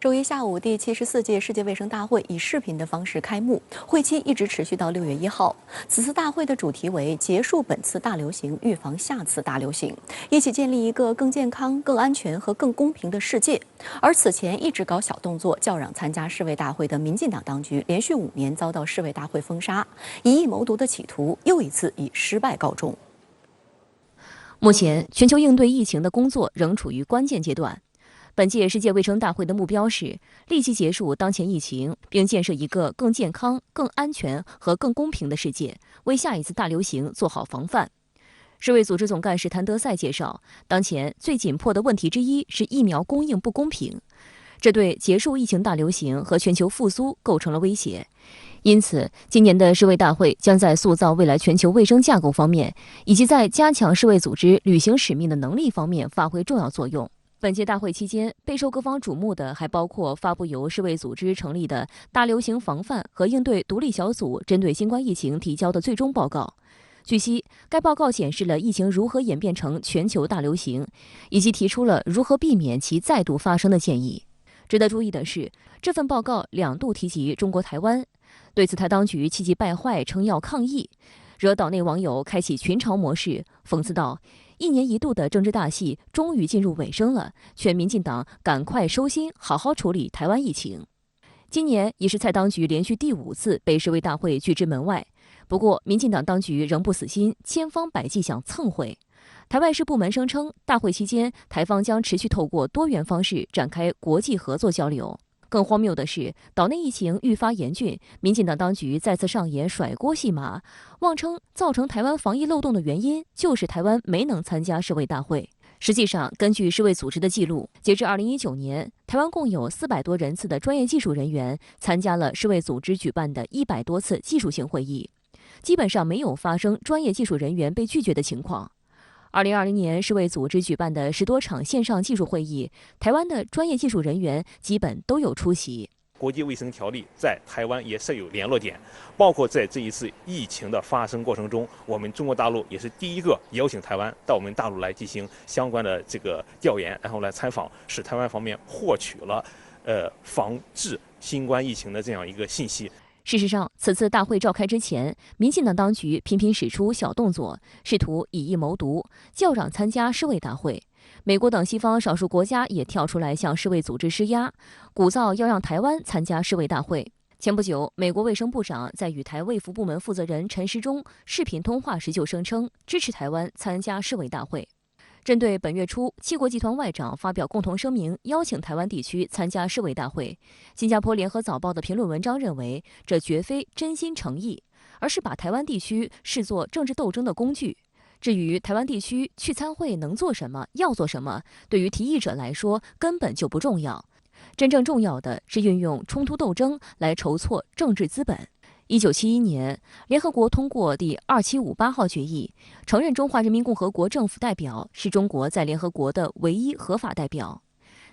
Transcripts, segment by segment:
周一下午，第74届世界卫生大会以视频的方式开幕，会期一直持续到6月1号。此次大会的主题为“结束本次大流行，预防下次大流行”，一起建立一个更健康、更安全和更公平的世界。而此前一直搞小动作、叫嚷参加世卫大会的民进党当局，连续5年遭到世卫大会封杀，以疫谋独的企图又一次以失败告终。目前，全球应对疫情的工作仍处于关键阶段。本届世界卫生大会的目标是立即结束当前疫情，并建设一个更健康、更安全和更公平的世界，为下一次大流行做好防范。世卫组织总干事谭德赛介绍，当前最紧迫的问题之一是疫苗供应不公平，这对结束疫情大流行和全球复苏构成了威胁。因此，今年的世卫大会将在塑造未来全球卫生架构方面，以及在加强世卫组织履行使命的能力方面发挥重要作用。本届大会期间，备受各方瞩目的还包括发布由世卫组织成立的大流行防范和应对独立小组针对新冠疫情提交的最终报告。据悉，该报告显示了疫情如何演变成全球大流行，以及提出了如何避免其再度发生的建议。值得注意的是，这份报告2度提及中国台湾，对此台当局气急败坏，称要抗议，惹岛内网友开启群嘲模式，讽刺道：1年1度的政治大戏终于进入尾声了，劝民进党赶快收心，好好处理台湾疫情。今年已是蔡当局连续第5次被世卫大会拒之门外，不过民进党当局仍不死心，千方百计想蹭会。台外事部门声称，大会期间台方将持续透过多元方式展开国际合作交流。更荒谬的是，岛内疫情愈发严峻，民进党当局再次上演甩锅戏码，妄称造成台湾防疫漏洞的原因就是台湾没能参加世卫大会。实际上，根据世卫组织的记录，截至2019年，台湾共有400多人次的专业技术人员参加了世卫组织举办的100多次技术性会议，基本上没有发生专业技术人员被拒绝的情况。2020年，世卫组织举办的10多场线上技术会议，台湾的专业技术人员基本都有出席。国际卫生条例在台湾也设有联络点，包括在这一次疫情的发生过程中，我们中国大陆也是第一个邀请台湾到我们大陆来进行相关的这个调研，然后来参访，使台湾方面获取了防治新冠疫情的这样一个信息。事实上，此次大会召开之前，民进党当局频频使出小动作，试图以疫谋独，叫嚷参加世卫大会。美国等西方少数国家也跳出来向世卫组织施压，鼓噪要让台湾参加世卫大会。前不久，美国卫生部长在与台卫福部门负责人陈时中视频通话时就声称支持台湾参加世卫大会。针对本月初7国集团外长发表共同声明，邀请台湾地区参加世卫大会，新加坡联合早报的评论文章认为，这绝非真心诚意，而是把台湾地区视作政治斗争的工具。至于台湾地区去参会能做什么、要做什么，对于提议者来说根本就不重要。真正重要的是运用冲突斗争来筹措政治资本。1971年，联合国通过第2758号决议，承认中华人民共和国政府代表是中国在联合国的唯一合法代表。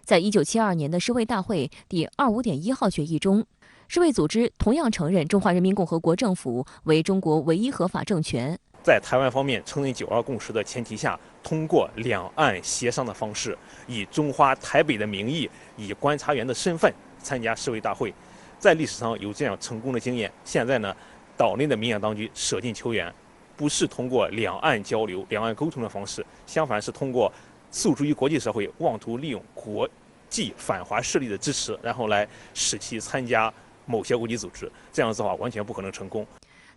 在1972年的世卫大会第25.1号决议中，世卫组织同样承认中华人民共和国政府为中国唯一合法政权。在台湾方面承认9·2共识的前提下，通过两岸协商的方式，以中华台北的名义，以观察员的身份参加世卫大会。在历史上有这样成功的经验，现在呢，岛内的民进当局舍近求远，不是通过两岸交流、两岸沟通的方式，相反是通过诉诸于国际社会，妄图利用国际反华势力的支持，然后来使其参加某些国际组织，这样子的话完全不可能成功。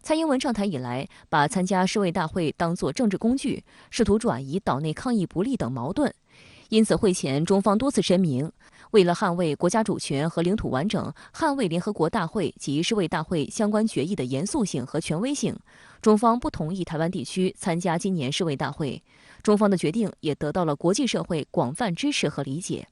蔡英文上台以来，把参加世卫大会当作政治工具，试图转移岛内抗疫不利等矛盾。因此，会前中方多次声明，为了捍卫国家主权和领土完整，捍卫联合国大会及世卫大会相关决议的严肃性和权威性，中方不同意台湾地区参加今年世卫大会。中方的决定也得到了国际社会广泛支持和理解。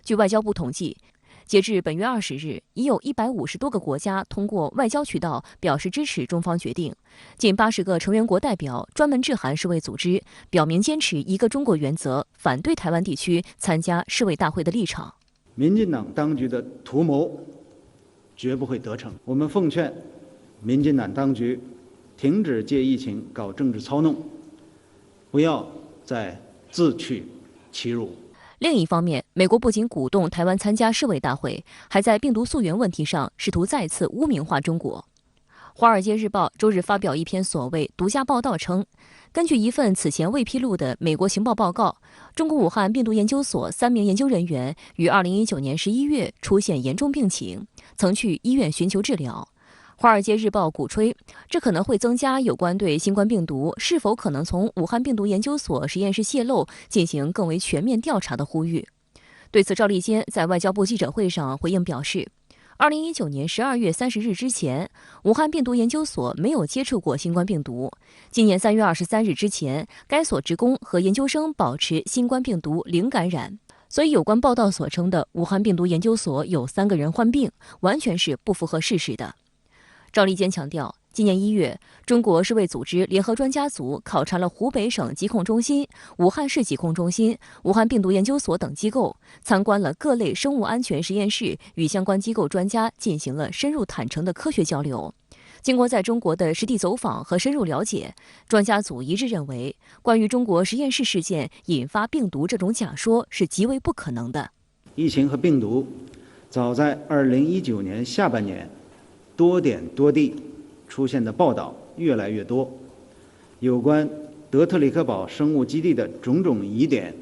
据外交部统计，截至本月20日，已有150多个国家通过外交渠道表示支持中方决定，近80个成员国代表专门致函世卫组织，表明坚持一个中国原则，反对台湾地区参加世卫大会的立场。民进党当局的图谋绝不会得逞，我们奉劝民进党当局停止借疫情搞政治操弄，不要再自取其辱。另一方面，美国不仅鼓动台湾参加世卫大会，还在病毒溯源问题上试图再次污名化中国。《华尔街日报》周日发表一篇所谓独家报道称，根据一份此前未披露的美国情报报告，中国武汉病毒研究所3名研究人员于2019年11月出现严重病情，曾去医院寻求治疗。《华尔街日报》鼓吹，这可能会增加有关对新冠病毒是否可能从武汉病毒研究所实验室泄露进行更为全面调查的呼吁。对此，赵立坚在外交部记者会上回应表示，2019年12月30日之前，武汉病毒研究所没有接触过新冠病毒。今年3月23日之前，该所职工和研究生保持新冠病毒零感染。所以，有关报道所称的武汉病毒研究所有3个人患病，完全是不符合事实的。赵立坚强调，今年1月，中国世卫组织联合专家组考察了湖北省疾控中心、武汉市疾控中心、武汉病毒研究所等机构，参观了各类生物安全实验室，与相关机构专家进行了深入坦诚的科学交流。经过在中国的实地走访和深入了解，专家组一致认为，关于中国实验室事件引发病毒这种假说是极为不可能的。疫情和病毒早在2019年下半年多点多地出现的报道越来越多，有关德特里克堡生物基地的种种疑点，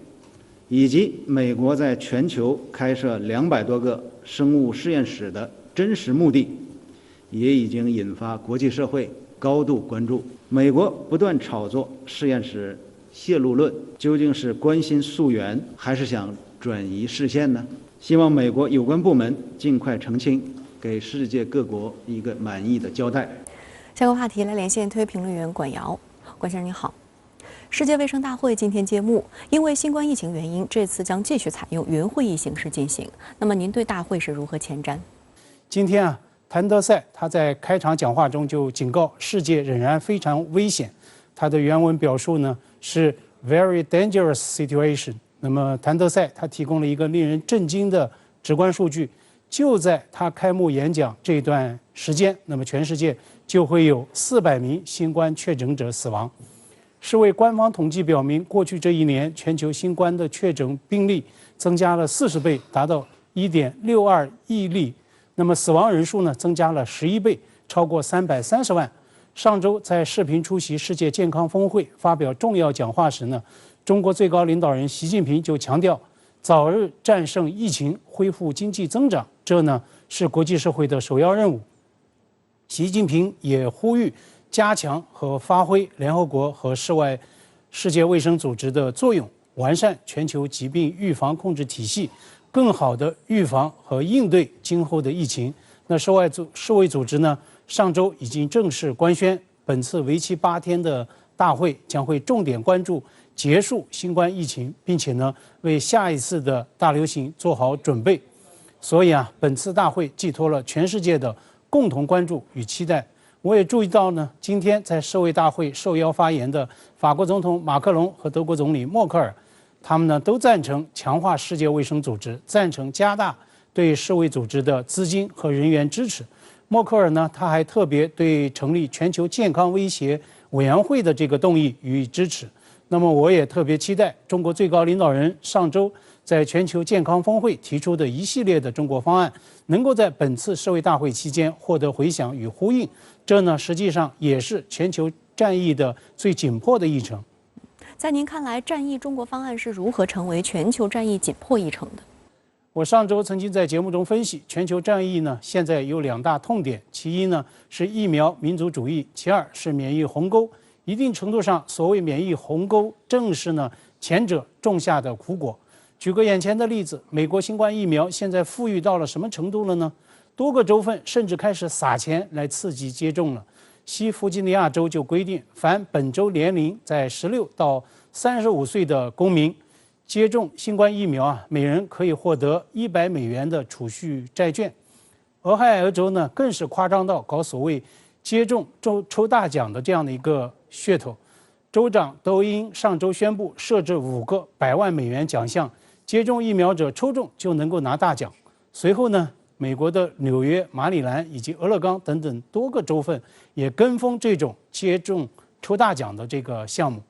以及美国在全球开设200多个生物实验室的真实目的，也已经引发国际社会高度关注。美国不断炒作实验室泄露论，究竟是关心溯源，还是想转移视线呢？希望美国有关部门尽快澄清，给世界各国一个满意的交代。下个话题来连线特约评论员管瑶。管先生您好。世界卫生大会今天揭幕，因为新冠疫情原因，这次将继续采用云会议形式进行。那么您对大会是如何前瞻？今天谭德赛他在开场讲话中就警告世界仍然非常危险。他的原文表述呢是 very dangerous situation。那么谭德赛他提供了一个令人震惊的直观数据，就在他开幕演讲这段时间，那么全世界就会有400名新冠确诊者死亡。世卫官方统计表明，过去这1年，全球新冠的确诊病例增加了40倍，达到1.62亿例。那么死亡人数呢，增加了11倍，超过330万。上周在视频出席世界健康峰会发表重要讲话时呢，中国最高领导人习近平就强调，早日战胜疫情，恢复经济增长，这呢是国际社会的首要任务。习近平也呼吁加强和发挥联合国和世界卫生组织的作用，完善全球疾病预防控制体系，更好地预防和应对今后的疫情。那世卫组织呢，上周已经正式官宣，本次为期8天的大会将会重点关注结束新冠疫情，并且呢，为下一次的大流行做好准备。所以本次大会寄托了全世界的共同关注与期待。我也注意到呢，今天在世卫大会受邀发言的法国总统马克龙和德国总理默克尔，他们呢都赞成强化世界卫生组织，赞成加大对世卫组织的资金和人员支持。默克尔呢，他还特别对成立全球健康威胁委员会的这个动议予以支持。那么我也特别期待中国最高领导人上周在全球健康峰会提出的一系列的中国方案，能够在本次世卫大会期间获得回响与呼应。这呢，实际上也是全球战役的最紧迫的议程。在您看来，战役中国方案是如何成为全球战役紧迫议程的？我上周曾经在节目中分析，全球战役呢现在有2大痛点，其一呢是疫苗民族主义，其二是免疫鸿沟。一定程度上，所谓免疫鸿沟，正是呢前者种下的苦果。举个眼前的例子，美国新冠疫苗现在富裕到了什么程度了呢？多个州份甚至开始撒钱来刺激接种了。西弗吉尼亚州就规定，凡本州年龄在16到35岁的公民接种新冠疫苗每人可以获得100美元的储蓄债券。俄亥俄州呢，更是夸张到搞所谓接种抽大奖的这样的一个噱头。州长都因上周宣布设置5个100万美元奖项，接种疫苗者抽中就能够拿大奖。随后呢，美国的纽约、马里兰以及俄勒冈等等多个州份也跟风这种接种抽大奖的这个项目。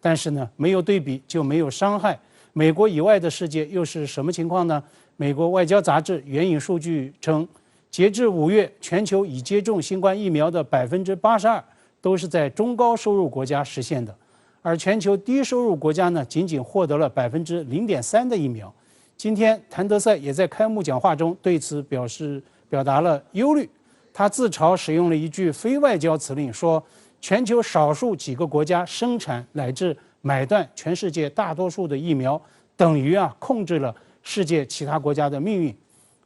但是呢，没有对比就没有伤害。美国以外的世界又是什么情况呢？美国外交杂志援引数据称，截至5月，全球已接种新冠疫苗的82%都是在中高收入国家实现的，而全球低收入国家呢，仅仅获得了0.3%的疫苗。今天，谭德赛也在开幕讲话中对此表达了忧虑。他自嘲使用了一句非外交辞令，说全球少数几个国家生产乃至买断全世界大多数的疫苗，等于控制了世界其他国家的命运。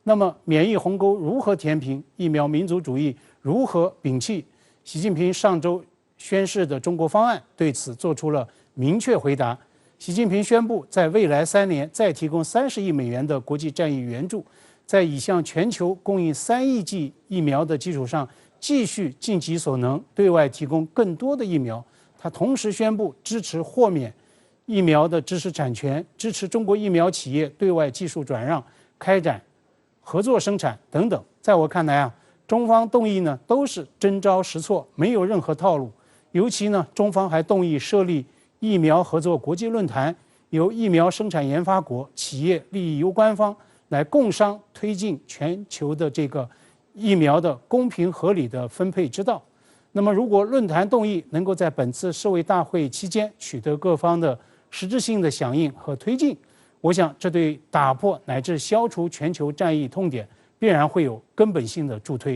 那么，免疫鸿沟如何填平？疫苗民族主义如何摒弃？习近平上周宣示的中国方案对此做出了明确回答。习近平宣布，在未来3年再提供30亿美元的国际战役援助，在已向全球供应3亿剂疫苗的基础上，继续尽己所能，对外提供更多的疫苗。他同时宣布支持豁免疫苗的知识产权，支持中国疫苗企业对外技术转让、开展合作生产等等。在我看来中方动议呢都是真招实措，没有任何套路。尤其呢，中方还动议设立疫苗合作国际论坛，由疫苗生产研发国、企业、利益攸关方来共商推进全球的这个疫苗的公平合理的分配之道。那么，如果论坛动议能够在本次世卫大会期间取得各方的实质性的响应和推进，我想这对打破乃至消除全球战役痛点必然会有根本性的助推。